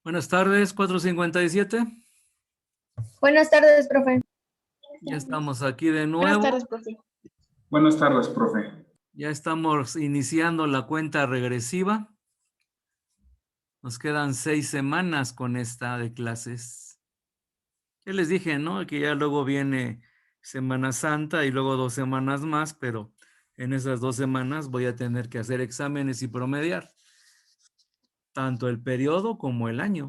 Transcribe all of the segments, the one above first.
Buenas tardes, 4:57. Buenas tardes, profe. Ya estamos aquí de Buenas nuevo. tardes, profe. Buenas tardes, profe. Ya estamos iniciando la cuenta regresiva. Nos quedan 6 semanas con esta de clases. Ya les dije, ¿no? Que ya luego viene Semana Santa y luego 2 semanas más, pero en esas 2 semanas voy a tener que hacer exámenes y promediar tanto el periodo como el año.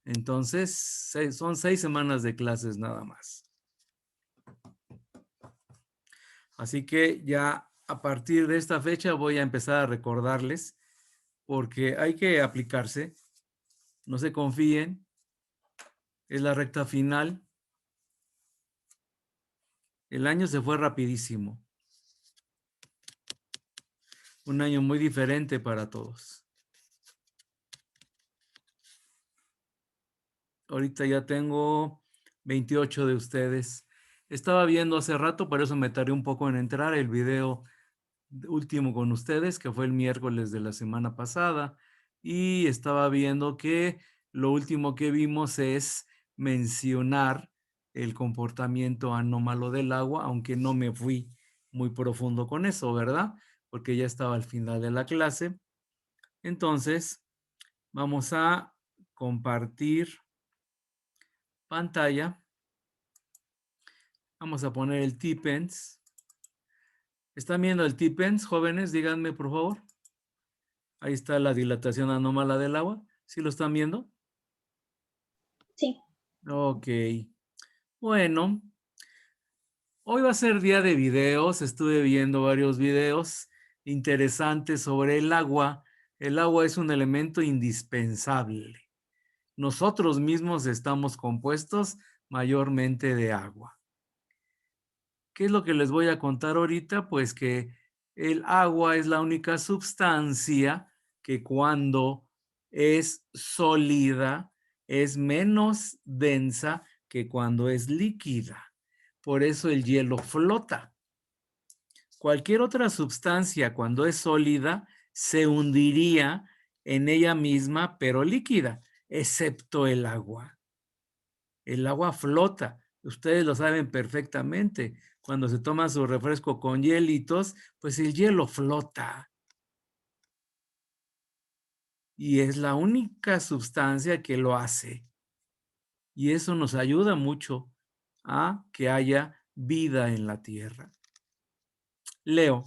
Entonces, son 6 semanas de clases nada más. Así que ya a partir de esta fecha voy a empezar a recordarles porque hay que aplicarse. No se confíen. Es la recta final. El año se fue rapidísimo. Un año muy diferente para todos. Ahorita ya tengo 28 de ustedes. Estaba viendo hace rato, por eso me tardé un poco en entrar el video último con ustedes, que fue el miércoles de la semana pasada, y estaba viendo que lo último que vimos es mencionar el comportamiento anómalo del agua, aunque no me fui muy profundo con eso, ¿verdad? Porque ya estaba al final de la clase. Entonces, vamos a compartir pantalla. Vamos a poner el TPENS. ¿Están viendo el TPENS, jóvenes? Díganme, por favor. Ahí está la dilatación anómala del agua. ¿Sí lo están viendo? Sí. Ok. Bueno, hoy va a ser día de videos. Estuve viendo varios videos interesantes sobre el agua. El agua es un elemento indispensable. Nosotros mismos estamos compuestos mayormente de agua. ¿Qué es lo que les voy a contar ahorita? Pues que el agua es la única sustancia que cuando es sólida es menos densa que cuando es líquida. Por eso el hielo flota. Cualquier otra sustancia cuando es sólida se hundiría en ella misma, pero líquida, excepto el agua. El agua flota. Ustedes lo saben perfectamente. Cuando se toma su refresco con hielitos, pues el hielo flota. Y es la única sustancia que lo hace. Y eso nos ayuda mucho a que haya vida en la Tierra. Leo.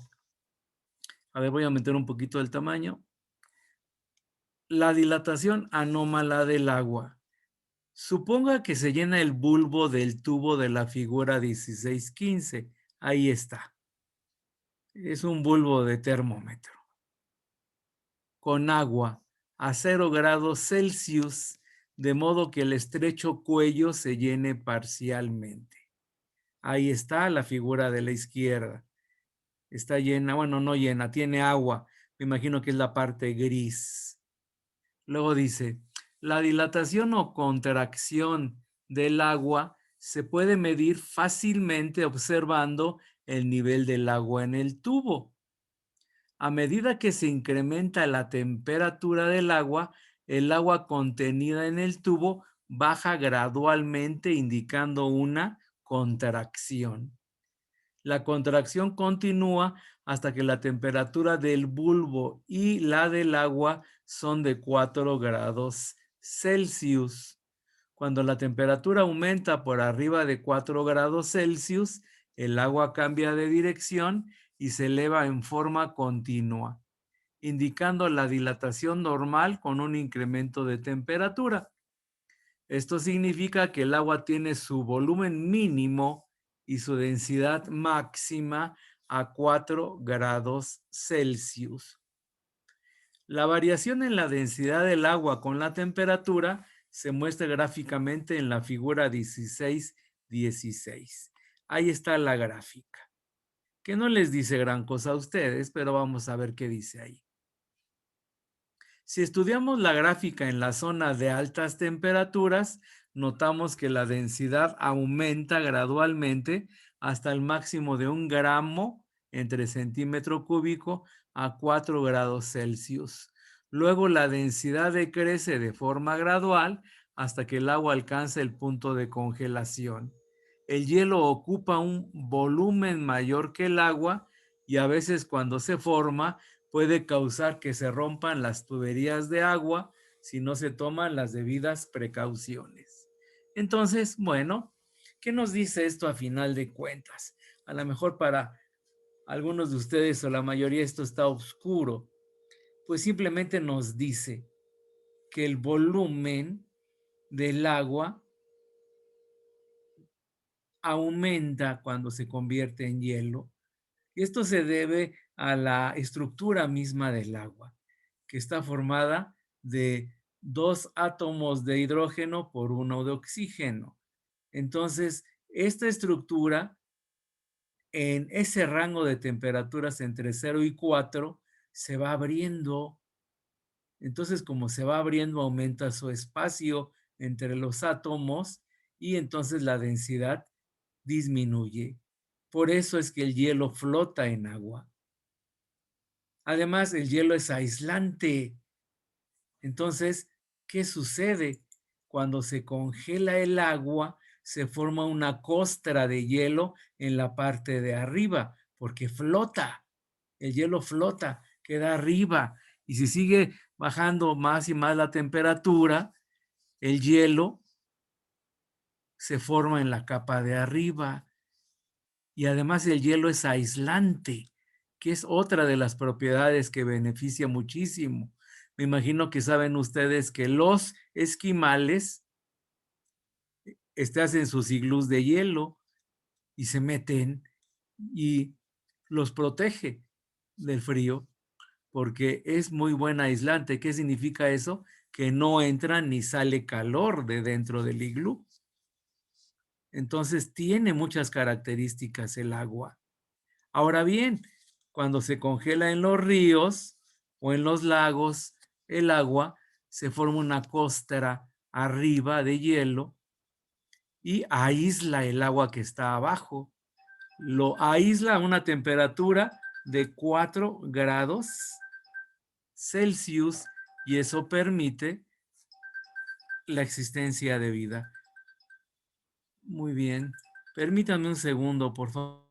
A ver, voy a aumentar un poquito el tamaño. La dilatación anómala del agua. Suponga que se llena el bulbo del tubo de la figura 1615. Ahí está. Es un bulbo de termómetro. Con agua a 0 grados Celsius, de modo que el estrecho cuello se llene parcialmente. Ahí está la figura de la izquierda. Está llena, bueno, no llena, tiene agua. Me imagino que es la parte gris. Luego dice, la dilatación o contracción del agua se puede medir fácilmente observando el nivel del agua en el tubo. A medida que se incrementa la temperatura del agua, el agua contenida en el tubo baja gradualmente, indicando una contracción. La contracción continúa hasta que la temperatura del bulbo y la del agua son de 4 grados Celsius. Cuando la temperatura aumenta por arriba de 4 grados Celsius, el agua cambia de dirección y se eleva en forma continua, indicando la dilatación normal con un incremento de temperatura. Esto significa que el agua tiene su volumen mínimo y su densidad máxima a 4 grados Celsius. La variación en la densidad del agua con la temperatura se muestra gráficamente en la figura 16:16. Ahí está la gráfica, que no les dice gran cosa a ustedes, pero vamos a ver qué dice ahí. Si estudiamos la gráfica en la zona de altas temperaturas, notamos que la densidad aumenta gradualmente hasta el máximo de 1 gramo entre centímetro cúbico a 4 grados Celsius. Luego la densidad decrece de forma gradual hasta que el agua alcanza el punto de congelación. El hielo ocupa un volumen mayor que el agua y a veces cuando se forma puede causar que se rompan las tuberías de agua si no se toman las debidas precauciones. Entonces, bueno, ¿qué nos dice esto a final de cuentas? A lo mejor para algunos de ustedes o la mayoría esto está oscuro. Pues simplemente nos dice que el volumen del agua aumenta cuando se convierte en hielo. Y esto se debe a la estructura misma del agua, que está formada de 2 átomos de hidrógeno por 1 de oxígeno. Entonces, esta estructura en ese rango de temperaturas entre 0 y 4 se va abriendo. Entonces, como se va abriendo, aumenta su espacio entre los átomos y entonces la densidad disminuye. Por eso es que el hielo flota en agua. Además, el hielo es aislante. Entonces, ¿qué sucede? Cuando se congela el agua, se forma una costra de hielo en la parte de arriba, porque flota. El hielo flota, queda arriba. Y si sigue bajando más y más la temperatura, el hielo se forma en la capa de arriba. Y además el hielo es aislante, que es otra de las propiedades que beneficia muchísimo. Me imagino que saben ustedes que los esquimales hacen sus iglús de hielo y se meten y los protege del frío porque es muy buen aislante. ¿Qué significa eso? Que no entra ni sale calor de dentro del iglú. Entonces tiene muchas características el agua. Ahora bien, cuando se congela en los ríos o en los lagos, el agua se forma una costra arriba de hielo y aísla el agua que está abajo. Lo aísla a una temperatura de 4 grados Celsius y eso permite la existencia de vida. Muy bien. Permítanme un segundo, por favor.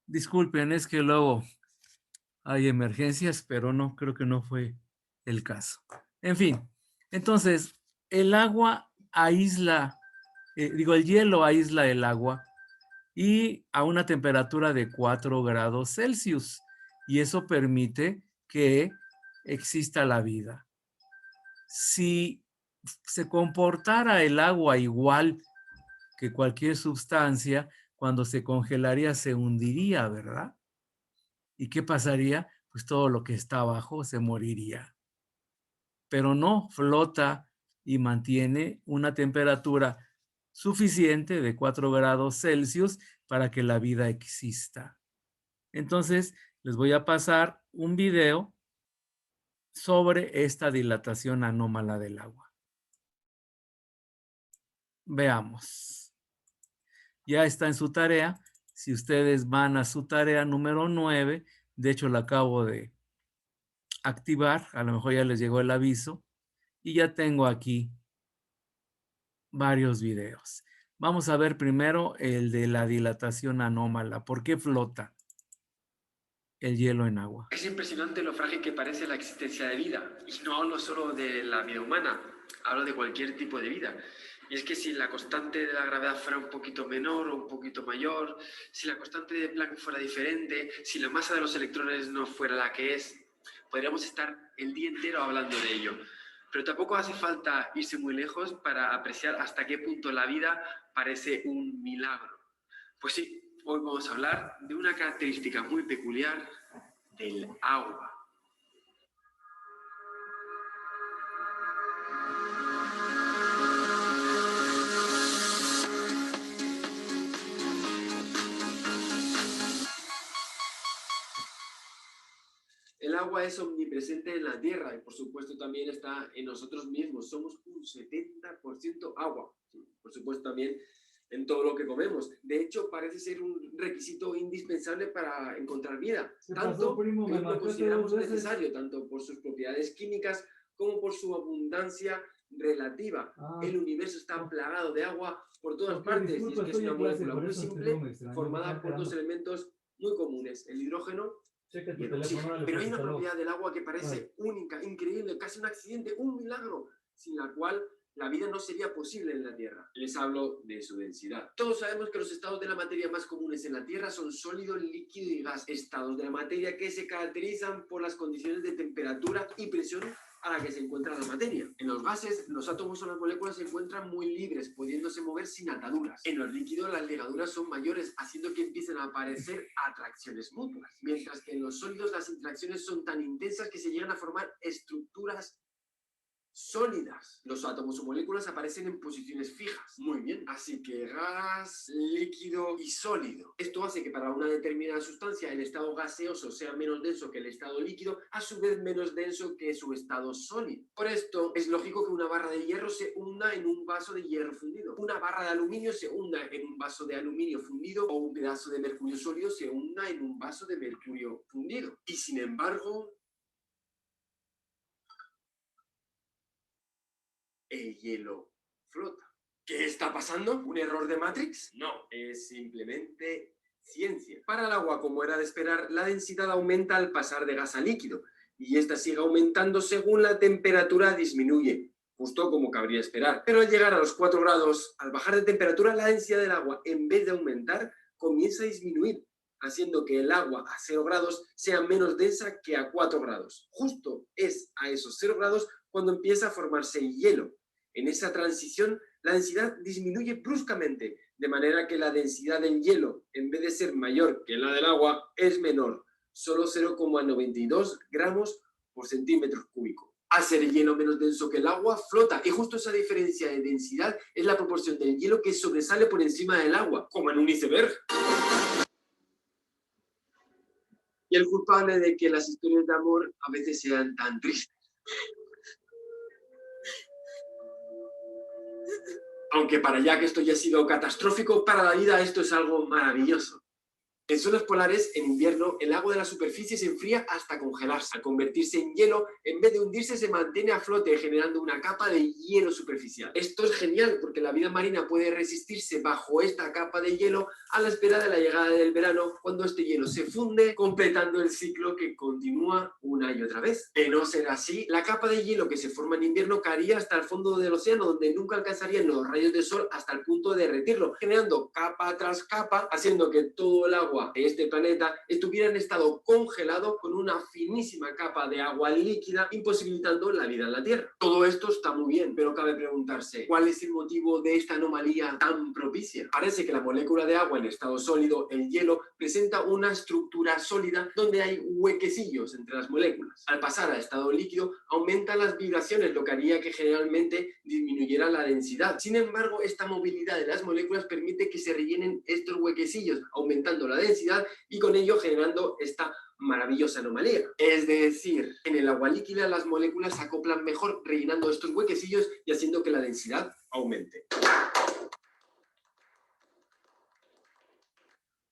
Disculpen, es que luego hay emergencias, pero no, creo que no fue el caso. En fin, entonces, el agua aísla, el hielo aísla el agua y a una temperatura de 4 grados Celsius. Y eso permite que exista la vida. Si se comportara el agua igual que cualquier sustancia, cuando se congelaría se hundiría, ¿verdad? ¿Y qué pasaría? Pues todo lo que está abajo se moriría. Pero no, flota y mantiene una temperatura suficiente de 4 grados Celsius para que la vida exista. Entonces, les voy a pasar un video sobre esta dilatación anómala del agua. Veamos. Ya está en su tarea. Si ustedes van a su tarea número 9, de hecho la acabo de activar, a lo mejor ya les llegó el aviso, y ya tengo aquí varios videos. Vamos a ver primero el de la dilatación anómala. ¿Por qué flota el hielo en agua? Es impresionante lo frágil que parece la existencia de vida. Y no hablo solo de la vida humana, hablo de cualquier tipo de vida. Y es que si la constante de la gravedad fuera un poquito menor o un poquito mayor, si la constante de Planck fuera diferente, si la masa de los electrones no fuera la que es, podríamos estar el día entero hablando de ello. Pero tampoco hace falta irse muy lejos para apreciar hasta qué punto la vida parece un milagro. Pues sí, hoy vamos a hablar de una característica muy peculiar del agua. agua es omnipresente en la Tierra y por supuesto también está en nosotros mismos. Somos un 70% agua. Por supuesto también en todo lo que comemos. De hecho, parece ser un requisito indispensable para encontrar vida. Tanto que lo consideramos necesario, tanto por sus propiedades químicas como por su abundancia relativa. El universo está plagado de agua por todas partes y es que es una molécula muy simple formada por dos elementos muy comunes, el hidrógeno y el oxígeno. Pero hay una propiedad del agua que parece única, increíble, casi un accidente, un milagro, sin la cual la vida no sería posible en la Tierra. Les hablo de su densidad. Todos sabemos que los estados de la materia más comunes en la Tierra son sólido, líquido y gas. Estados de la materia que se caracterizan por las condiciones de temperatura y presión a la que se encuentra la materia. En los gases, los átomos o las moléculas se encuentran muy libres, pudiéndose mover sin ataduras. En los líquidos, las ligaduras son mayores, haciendo que empiecen a aparecer atracciones mutuas. Mientras que en los sólidos, las interacciones son tan intensas que se llegan a formar estructuras sólidas. Los átomos o moléculas aparecen en posiciones fijas. Muy bien. Así que gas, líquido y sólido. Esto hace que para una determinada sustancia el estado gaseoso sea menos denso que el estado líquido, a su vez menos denso que su estado sólido. Por esto es lógico que una barra de hierro se hunda en un vaso de hierro fundido. Una barra de aluminio se hunda en un vaso de aluminio fundido o un pedazo de mercurio sólido se hunda en un vaso de mercurio fundido. Y sin embargo, el hielo flota. ¿Qué está pasando? ¿Un error de Matrix? No, es simplemente ciencia. Para el agua, como era de esperar, la densidad aumenta al pasar de gas a líquido, y esta sigue aumentando según la temperatura disminuye, justo como cabría esperar. Pero al llegar a los 4 grados, al bajar de temperatura, la densidad del agua, en vez de aumentar, comienza a disminuir, haciendo que el agua a 0 grados sea menos densa que a 4 grados. Justo es a esos 0 grados cuando empieza a formarse hielo. En esa transición, la densidad disminuye bruscamente, de manera que la densidad del hielo, en vez de ser mayor que la del agua, es menor, solo 0,92 gramos por centímetro cúbico. Al ser el hielo menos denso que el agua, flota, y justo esa diferencia de densidad es la proporción del hielo que sobresale por encima del agua, como en un iceberg. Y el culpable de que las historias de amor a veces sean tan tristes. Aunque para Jack esto ya ha sido catastrófico, para la vida esto es algo maravilloso. En zonas polares, en invierno, el agua de la superficie se enfría hasta congelarse. Al convertirse en hielo, en vez de hundirse, se mantiene a flote, generando una capa de hielo superficial. Esto es genial, porque la vida marina puede resistirse bajo esta capa de hielo a la espera de la llegada del verano, cuando este hielo se funde, completando el ciclo que continúa una y otra vez. De no ser así, la capa de hielo que se forma en invierno caería hasta el fondo del océano, donde nunca alcanzarían los rayos del sol hasta el punto de derretirlo, generando capa tras capa, haciendo que todo el agua de este planeta estuviera en estado congelado con una finísima capa de agua líquida, imposibilitando la vida en la Tierra. Todo esto está muy bien, pero cabe preguntarse, ¿cuál es el motivo de esta anomalía tan propicia? Parece que la molécula de agua en estado sólido, el hielo, presenta una estructura sólida donde hay huequecillos entre las moléculas. Al pasar a estado líquido, aumentan las vibraciones, lo que haría que generalmente disminuyera la densidad. Sin embargo, esta movilidad de las moléculas permite que se rellenen estos huequecillos, aumentando la densidad y con ello generando esta maravillosa anomalía. Es decir, en el agua líquida las moléculas se acoplan mejor rellenando estos huequecillos y haciendo que la densidad aumente.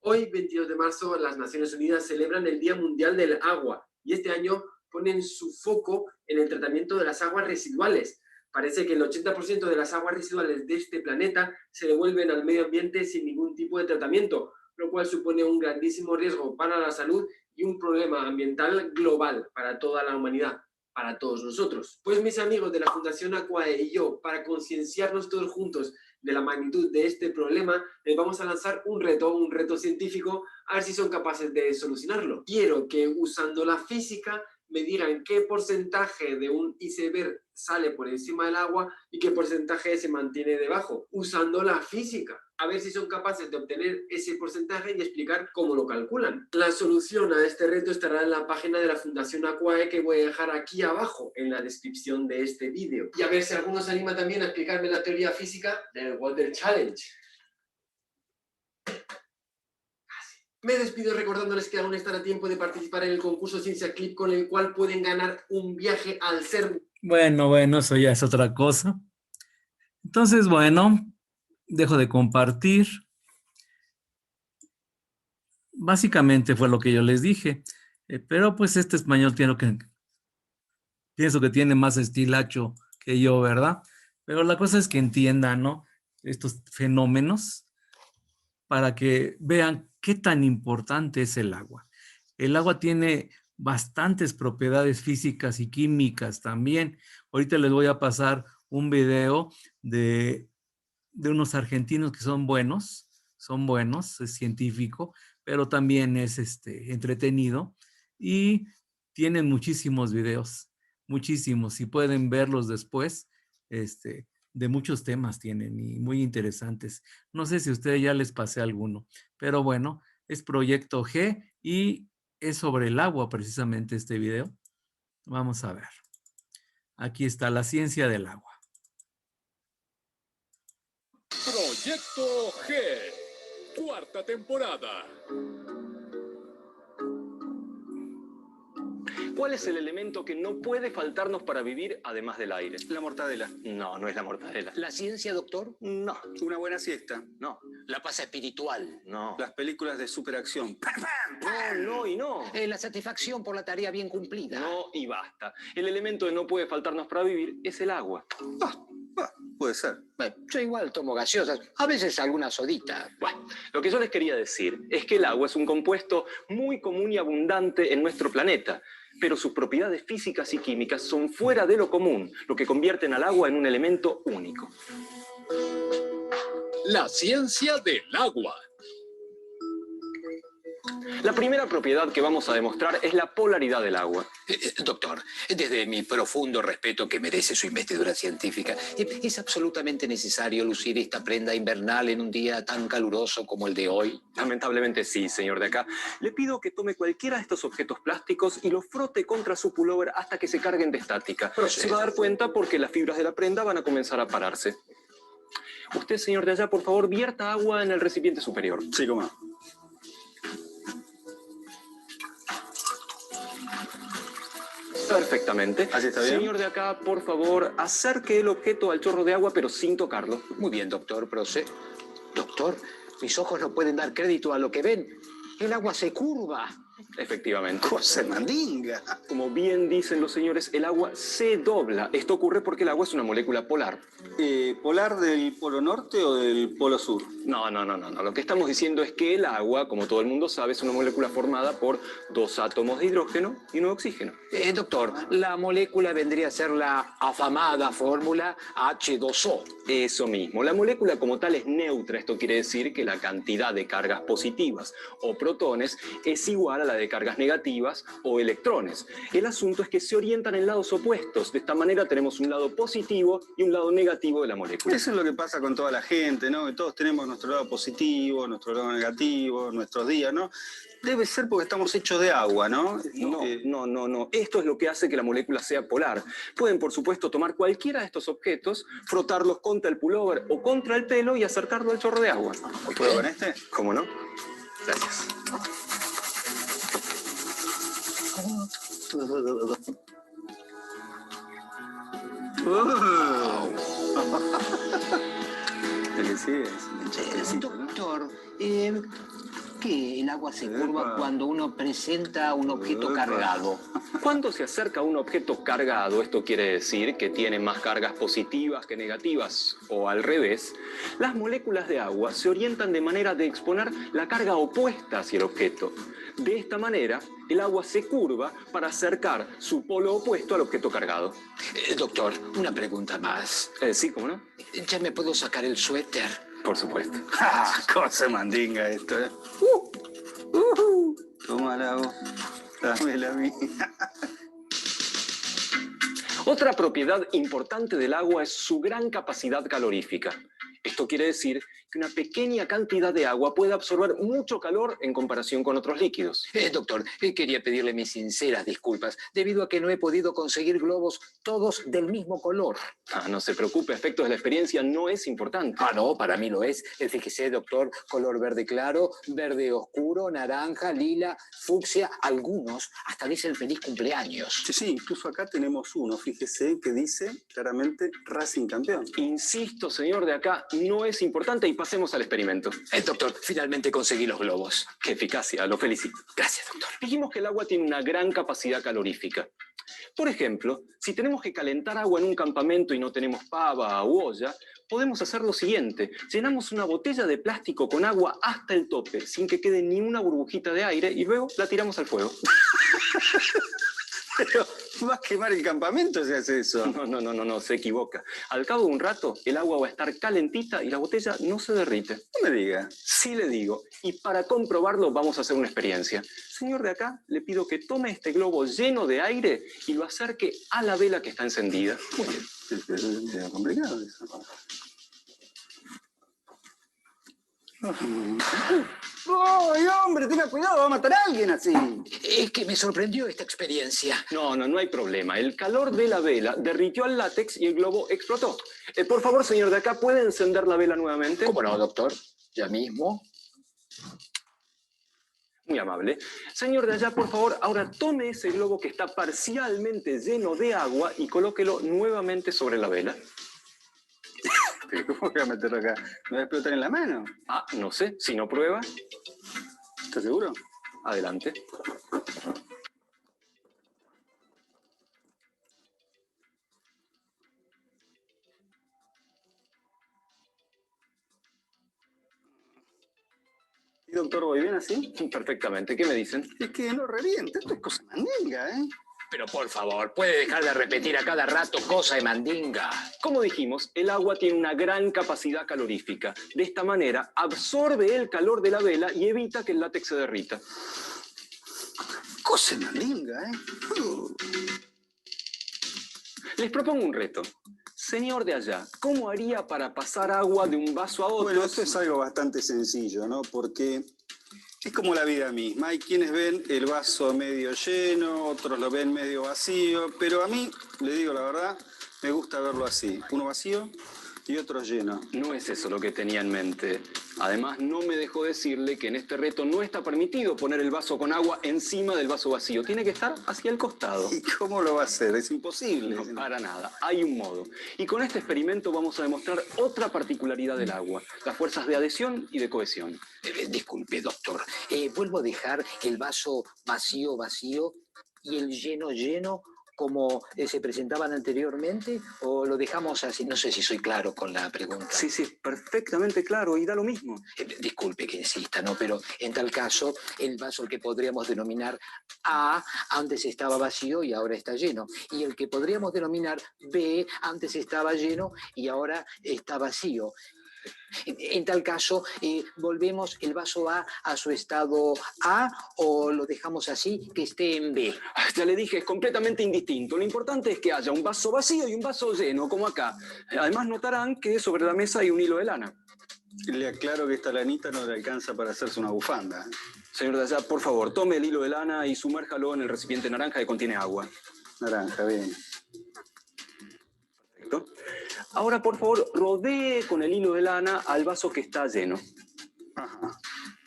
Hoy, 22 de marzo, las Naciones Unidas celebran el Día Mundial del Agua y este año ponen su foco en el tratamiento de las aguas residuales. Parece que el 80% de las aguas residuales de este planeta se devuelven al medio ambiente sin ningún tipo de tratamiento, lo cual supone un grandísimo riesgo para la salud y un problema ambiental global para toda la humanidad, para todos nosotros. Pues mis amigos de la Fundación Aquae y yo, para concienciarnos todos juntos de la magnitud de este problema, les vamos a lanzar un reto científico, a ver si son capaces de solucionarlo. Quiero que usando la física me digan qué porcentaje de un iceberg sale por encima del agua y qué porcentaje se mantiene debajo, usando la física. A ver si son capaces de obtener ese porcentaje y explicar cómo lo calculan. La solución a este reto estará en la página de la Fundación Aquae, que voy a dejar aquí abajo en la descripción de este vídeo. Y a ver si alguno se anima también a explicarme la teoría física del Water Challenge. Me despido recordándoles que aún están a tiempo de participar en el concurso Ciencia Clip, con el cual pueden ganar un viaje al CERN. Bueno, eso ya es otra cosa. Entonces, bueno, dejo de compartir. Básicamente fue lo que yo les dije. Pero pues este español pienso que tiene más estilacho que yo, ¿verdad? Pero la cosa es que entiendan, ¿no? Estos fenómenos para que vean qué tan importante es el agua. El agua tiene bastantes propiedades físicas y químicas también. Ahorita les voy a pasar un video de unos argentinos que son buenos, es científico, pero también es entretenido y tienen muchísimos videos, muchísimos, y pueden verlos después, de muchos temas tienen y muy interesantes. No sé si a ustedes ya les pasé alguno, pero bueno, es Proyecto G y es sobre el agua precisamente este video. Vamos a ver. Aquí está la ciencia del agua. Proyecto G, cuarta temporada. ¿Cuál es el elemento que no puede faltarnos para vivir además del aire? La mortadela. No, no es la mortadela. ¿La ciencia, doctor? No, Una buena siesta. no, La paz espiritual. no. Las películas de superacción. No, no y no. La satisfacción por la tarea bien cumplida. No y basta. El elemento que no puede faltarnos para vivir es el agua. Puede ser. Yo igual tomo gaseosas, a veces alguna sodita. Bueno, lo que yo les quería decir es que el agua es un compuesto muy común y abundante en nuestro planeta, pero sus propiedades físicas y químicas son fuera de lo común, lo que convierten al agua en un elemento único. La ciencia del agua. La primera propiedad que vamos a demostrar es la polaridad del agua. Doctor, desde mi profundo respeto que merece su investidura científica, ¿es absolutamente necesario lucir esta prenda invernal en un día tan caluroso como el de hoy? Lamentablemente sí, señor de acá. Le pido que tome cualquiera de estos objetos plásticos y los frote contra su pullover hasta que se carguen de estática. Se va a dar cuenta porque las fibras de la prenda van a comenzar a pararse. Usted, señor de allá, por favor, vierta agua en el recipiente superior. Sí, cómo no. Perfectamente. ¿Así está bien? Señor de acá, por favor, acerque el objeto al chorro de agua, pero sin tocarlo. Muy bien, doctor, Doctor, mis ojos no pueden dar crédito a lo que ven. El agua se curva. Efectivamente. José Mandinga. Como bien dicen los señores, el agua se dobla. Esto ocurre porque el agua es una molécula polar. ¿Polar del polo norte o del polo sur? No. Lo que estamos diciendo es que el agua, como todo el mundo sabe, es una molécula formada por dos átomos de hidrógeno y uno de oxígeno. Doctor, la molécula vendría a ser la afamada fórmula H2O. Eso mismo. La molécula como tal es neutra. Esto quiere decir que la cantidad de cargas positivas o protones es igual a la de cargas negativas o electrones. El asunto es que se orientan en lados opuestos. De esta manera tenemos un lado positivo y un lado negativo de la molécula. Eso es lo que pasa con toda la gente, ¿no? Que todos tenemos nuestro lado positivo, nuestro lado negativo, nuestros días, ¿no? Debe ser porque estamos hechos de agua, ¿no? No. Esto es lo que hace que la molécula sea polar. Pueden, por supuesto, tomar cualquiera de estos objetos, frotarlos contra el pullover o contra el pelo y acercarlo al chorro de agua. ¿Puedo con este? ¿Cómo no? Gracias. Doctor, ¿qué el agua se curva cuando uno presenta un objeto cargado? Cuando se acerca a un objeto cargado, esto quiere decir que tiene más cargas positivas que negativas, o al revés, las moléculas de agua se orientan de manera de exponer la carga opuesta hacia el objeto. De esta manera, el agua se curva para acercar su polo opuesto al objeto cargado. Doctor, una pregunta más. Sí, ¿cómo no? ¿Ya me puedo sacar el suéter? Por supuesto. Cosa mandinga esto, ¿eh? Tómala vos. Dámela a mí. Otra propiedad importante del agua es su gran capacidad calorífica. Esto quiere decir que una pequeña cantidad de agua puede absorber mucho calor en comparación con otros líquidos. Doctor, quería pedirle mis sinceras disculpas, debido a que no he podido conseguir globos todos del mismo color. No se preocupe, efectos de la experiencia no es importante. No, para mí lo es. Fíjese, doctor, color verde claro, verde oscuro, naranja, lila, fucsia, algunos hasta dicen feliz cumpleaños. Sí, incluso acá tenemos uno, fíjese, que dice claramente Racing campeón. Insisto, señor de acá, no es importante y pasemos al experimento. Doctor, finalmente conseguí los globos. ¡Qué eficacia! Lo felicito. Gracias, doctor. Dijimos que el agua tiene una gran capacidad calorífica. Por ejemplo, si tenemos que calentar agua en un campamento y no tenemos pava u olla, podemos hacer lo siguiente. Llenamos una botella de plástico con agua hasta el tope, sin que quede ni una burbujita de aire, y luego la tiramos al fuego. Pero va a quemar el campamento si hace eso. No, se equivoca. Al cabo de un rato, el agua va a estar calentita y la botella no se derrite. No me diga. Sí le digo. Y para comprobarlo vamos a hacer una experiencia. Señor de acá, le pido que tome este globo lleno de aire y lo acerque a la vela que está encendida. Muy bien. Es complicado eso. ¡Ay, hombre! Tenga cuidado, va a matar a alguien así. Es que me sorprendió esta experiencia. No hay problema. El calor de la vela derritió al látex y el globo explotó. Por favor, señor de acá, ¿puede encender la vela nuevamente? ¿Cómo no, doctor? Ya mismo. Muy amable. Señor de allá, por favor, ahora tome ese globo que está parcialmente lleno de agua y colóquelo nuevamente sobre la vela. ¿Pero cómo voy a meterlo acá? ¿Me va a explotar en la mano? No sé. Si no prueba, ¿Estás seguro? adelante. ¿Y doctor, voy bien así? Perfectamente. ¿Qué me dicen? Es que no revienta, esto es cosa mandinga, ¿eh? Pero por favor, ¿puede dejar de repetir a cada rato cosa de mandinga? Como dijimos, el agua tiene una gran capacidad calorífica. De esta manera, absorbe el calor de la vela y evita que el látex se derrita. Cosa de mandinga, ¿eh? Les propongo un reto. Señor de allá, ¿cómo haría para pasar agua de un vaso a otro? Bueno, esto es algo bastante sencillo, ¿no? Porque es como la vida misma. Hay quienes ven el vaso medio lleno, otros lo ven medio vacío, pero a mí, le digo la verdad, me gusta verlo así. Uno vacío y otro lleno. No es eso lo que tenía en mente. Además, no me dejó decirle que en este reto no está permitido poner el vaso con agua encima del vaso vacío. Tiene que estar hacia el costado. ¿Y cómo lo va a hacer? Es imposible. No, para nada. Hay un modo. Y con este experimento vamos a demostrar otra particularidad del agua. Las fuerzas de adhesión y de cohesión. Disculpe, doctor. ¿Vuelvo a dejar el vaso vacío y el lleno como se presentaban anteriormente? ¿O lo dejamos así? No sé si soy claro con la pregunta. Sí, perfectamente claro, y da lo mismo. Disculpe que insista, ¿no? Pero en tal caso, el vaso que podríamos denominar A antes estaba vacío y ahora está lleno. Y el que podríamos denominar B antes estaba lleno y ahora está vacío. En tal caso, ¿volvemos el vaso A su estado A o lo dejamos así, que esté en B? Ya le dije, es completamente indistinto. Lo importante es que haya un vaso vacío y un vaso lleno, como acá. Además, notarán que sobre la mesa hay un hilo de lana. Le aclaro que esta lanita no le alcanza para hacerse una bufanda. Señor de allá, por favor, tome el hilo de lana y sumérjalo en el recipiente naranja que contiene agua. Naranja, bien. Perfecto. Ahora, por favor, rodee con el hilo de lana al vaso que está lleno. Ajá,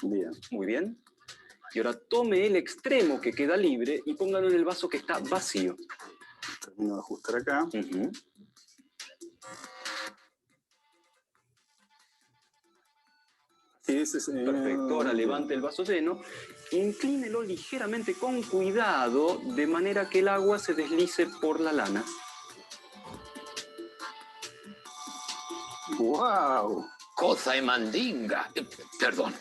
bien. Muy bien. Y ahora tome el extremo que queda libre y póngalo en el vaso que está vacío. Termino de ajustar acá. Uh-huh. Sí, ese es, Perfecto. Ahora levante el vaso lleno, inclínelo ligeramente con cuidado, de manera que el agua se deslice por la lana. ¡Wow! Cosa de mandinga. Perdón.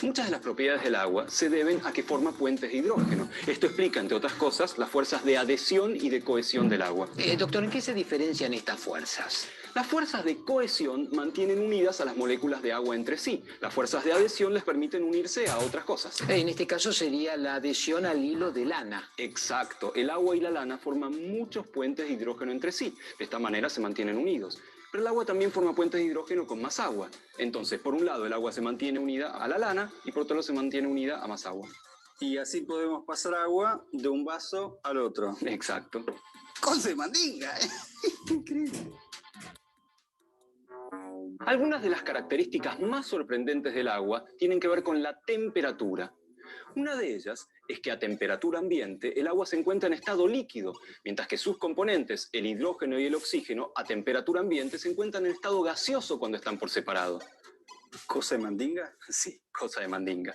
Muchas de las propiedades del agua se deben a que forma puentes de hidrógeno. Esto explica, entre otras cosas, las fuerzas de adhesión y de cohesión del agua. Doctor, ¿en qué se diferencian estas fuerzas? Las fuerzas de cohesión mantienen unidas a las moléculas de agua entre sí. Las fuerzas de adhesión les permiten unirse a otras cosas. En este caso sería la adhesión al hilo de lana. Exacto. El agua y la lana forman muchos puentes de hidrógeno entre sí. De esta manera se mantienen unidos. Pero el agua también forma puentes de hidrógeno con más agua. Entonces, por un lado, el agua se mantiene unida a la lana y por otro lado se mantiene unida a más agua. Y así podemos pasar agua de un vaso al otro. Exacto. ¡Cosa de mandinga! Increíble. Algunas de las características más sorprendentes del agua tienen que ver con la temperatura. Una de ellas es que a temperatura ambiente el agua se encuentra en estado líquido, mientras que sus componentes, el hidrógeno y el oxígeno, a temperatura ambiente se encuentran en estado gaseoso cuando están por separado. ¿Cosa de mandinga? Sí, cosa de mandinga.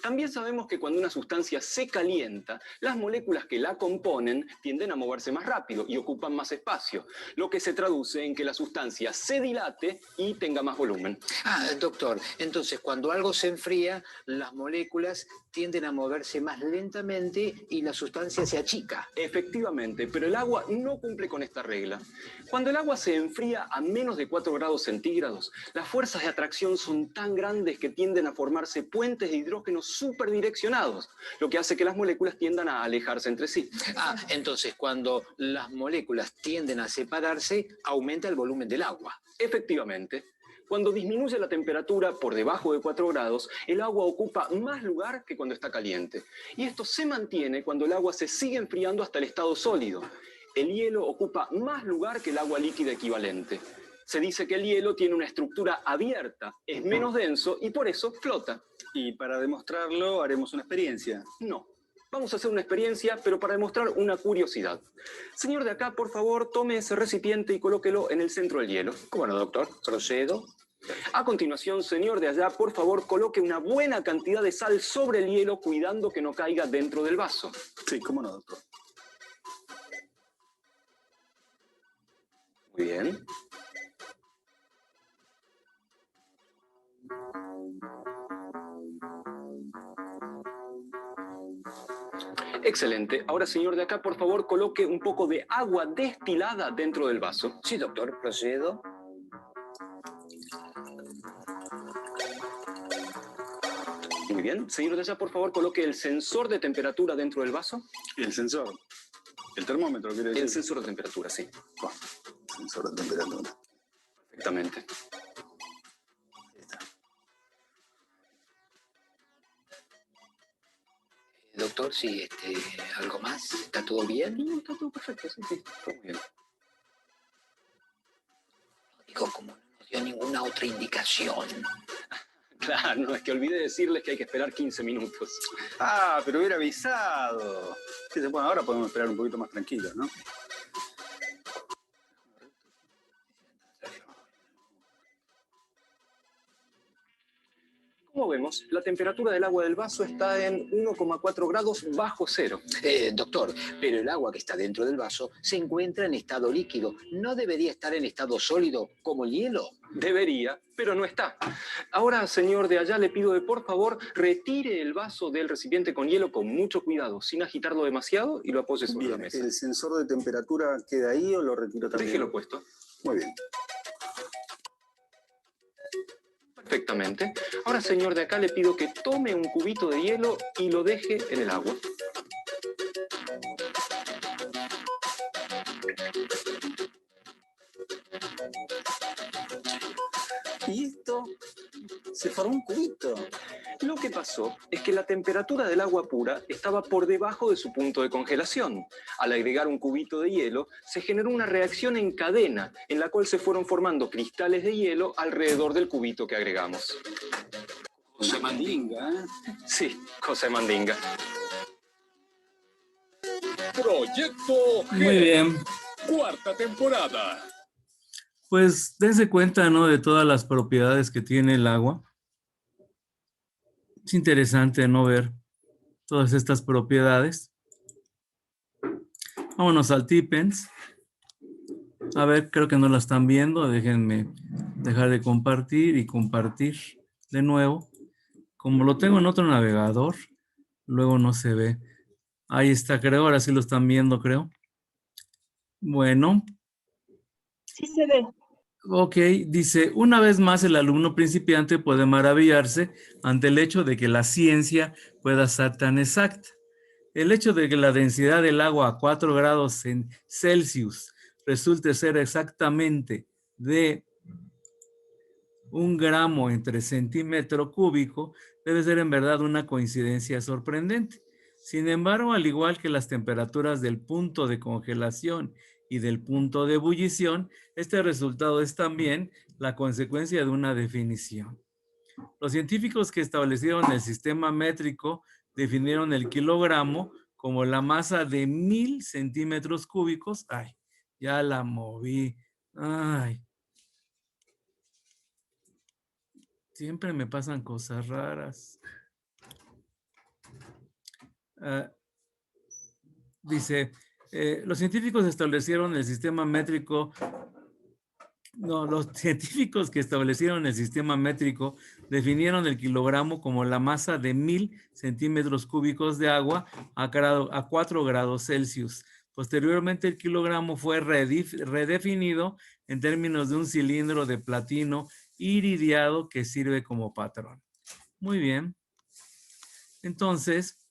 También sabemos que cuando una sustancia se calienta, las moléculas que la componen tienden a moverse más rápido y ocupan más espacio, lo que se traduce en que la sustancia se dilate y tenga más volumen. Doctor, entonces cuando algo se enfría, las moléculas tienden a moverse más lentamente y la sustancia se achica. Efectivamente, pero el agua no cumple con esta regla. Cuando el agua se enfría a menos de 4 grados centígrados, las fuerzas de atracción son tan grandes que tienden a formarse puentes de hidrógeno superdireccionados, lo que hace que las moléculas tiendan a alejarse entre sí. Entonces cuando las moléculas tienden a separarse, aumenta el volumen del agua. Efectivamente. Cuando disminuye la temperatura por debajo de 4 grados, el agua ocupa más lugar que cuando está caliente. Y esto se mantiene cuando el agua se sigue enfriando hasta el estado sólido. El hielo ocupa más lugar que el agua líquida equivalente. Se dice que el hielo tiene una estructura abierta, es menos denso y por eso flota. Y para demostrarlo haremos una experiencia. No. Vamos a hacer una experiencia, pero para demostrar una curiosidad. Señor de acá, por favor, tome ese recipiente y colóquelo en el centro del hielo. ¿Cómo no, doctor? Procedo. A continuación, señor de allá, por favor, coloque una buena cantidad de sal sobre el hielo, cuidando que no caiga dentro del vaso. Sí, cómo no, doctor. Muy bien. Excelente. Ahora, señor de acá, por favor, coloque un poco de agua destilada dentro del vaso. Sí, doctor, procedo. Muy bien. Señor de allá, por favor, coloque el sensor de temperatura dentro del vaso. ¿El sensor? ¿El termómetro quiere decir? El sensor de temperatura, sí. Sensor de temperatura. Perfectamente. Doctor, sí, ¿algo más? ¿Está todo bien? No, está todo perfecto, sí, todo muy bien. Digo, como no nos dio ninguna otra indicación. Claro, no, es que olvidé decirles que hay que esperar 15 minutos. Pero hubiera avisado. Bueno, ahora podemos esperar un poquito más tranquilos, ¿no? Como vemos, la temperatura del agua del vaso está en 1,4 grados bajo cero. Doctor, pero el agua que está dentro del vaso se encuentra en estado líquido. ¿No debería estar en estado sólido como el hielo? Debería, pero no está. Ahora, señor de allá, le pido de por favor retire el vaso del recipiente con hielo con mucho cuidado, sin agitarlo demasiado, y lo apoye sobre la mesa. ¿El sensor de temperatura queda ahí o lo retiro también? Déjelo puesto. Muy bien. Perfectamente. Ahora, señor de acá, le pido que tome un cubito de hielo y lo deje en el agua. Y esto se formó un cubito. Lo que pasó es que la temperatura del agua pura estaba por debajo de su punto de congelación. Al agregar un cubito de hielo, se generó una reacción en cadena, en la cual se fueron formando cristales de hielo alrededor del cubito que agregamos. Cosa de mandinga, ¿eh? Sí, cosa de mandinga. Proyecto G. Muy bien. Cuarta temporada. Pues dense cuenta, ¿no?, de todas las propiedades que tiene el agua. Es interesante, ¿no?, ver todas estas propiedades. Vámonos al Tipens. A ver, creo que no la están viendo. Déjenme dejar de compartir y compartir de nuevo. Como lo tengo en otro navegador, luego no se ve. Ahí está, creo. Ahora sí lo están viendo, creo. Bueno. Sí se ve. Ok, dice, una vez más el alumno principiante puede maravillarse ante el hecho de que la ciencia pueda ser tan exacta. El hecho de que la densidad del agua a 4 grados Celsius resulte ser exactamente de 1 gramo entre centímetro cúbico debe ser en verdad una coincidencia sorprendente. Sin embargo, al igual que las temperaturas del punto de congelación y del punto de ebullición, este resultado es también la consecuencia de una definición. Los científicos que establecieron el sistema métrico definieron el kilogramo como la masa de 1000 centímetros cúbicos. Ay, ya la moví. Ay. Siempre me pasan cosas raras. Dice, los científicos establecieron el sistema métrico. No, los científicos que establecieron el sistema métrico definieron el kilogramo como la masa de 1000 centímetros cúbicos de agua a 4 grados Celsius. Posteriormente, el kilogramo fue redefinido en términos de un cilindro de platino iridiado que sirve como patrón. Muy bien. Entonces,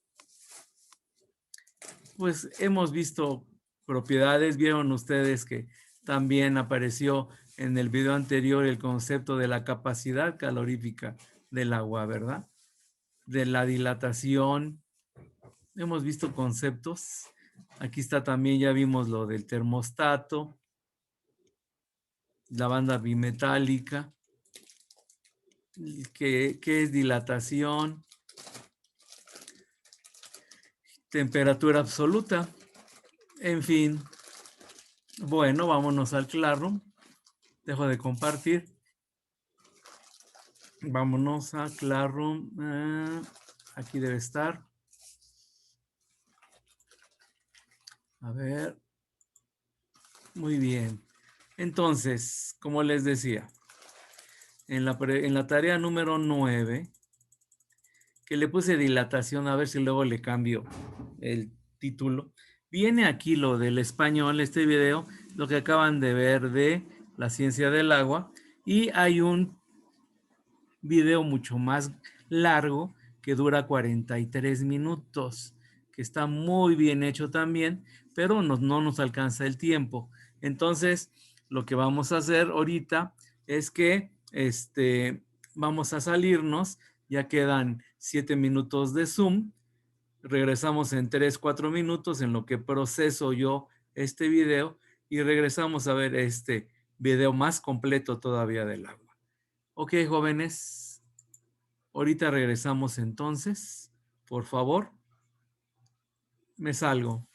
pues hemos visto propiedades. Vieron ustedes que también apareció en el video anterior el concepto de la capacidad calorífica del agua, ¿verdad? De la dilatación. Hemos visto conceptos. Aquí está también, ya vimos lo del termostato, la banda bimetálica, que es dilatación, temperatura absoluta, en fin. Bueno, vámonos al Classroom. Dejo de compartir. Vámonos a Classroom. Aquí debe estar. A ver. Muy bien. Entonces, como les decía, en la tarea número 9, que le puse dilatación, a ver si luego le cambio el título. Viene aquí lo del español, este video, lo que acaban de ver de la ciencia del agua, y hay un video mucho más largo que dura 43 minutos, que está muy bien hecho también, pero no nos alcanza el tiempo. Entonces, lo que vamos a hacer ahorita es que vamos a salirnos, ya quedan 7 minutos de Zoom, regresamos en 3-4 minutos en lo que proceso yo este video y regresamos a ver este video más completo todavía del agua. Ok, jóvenes, ahorita regresamos entonces. Por favor, me salgo.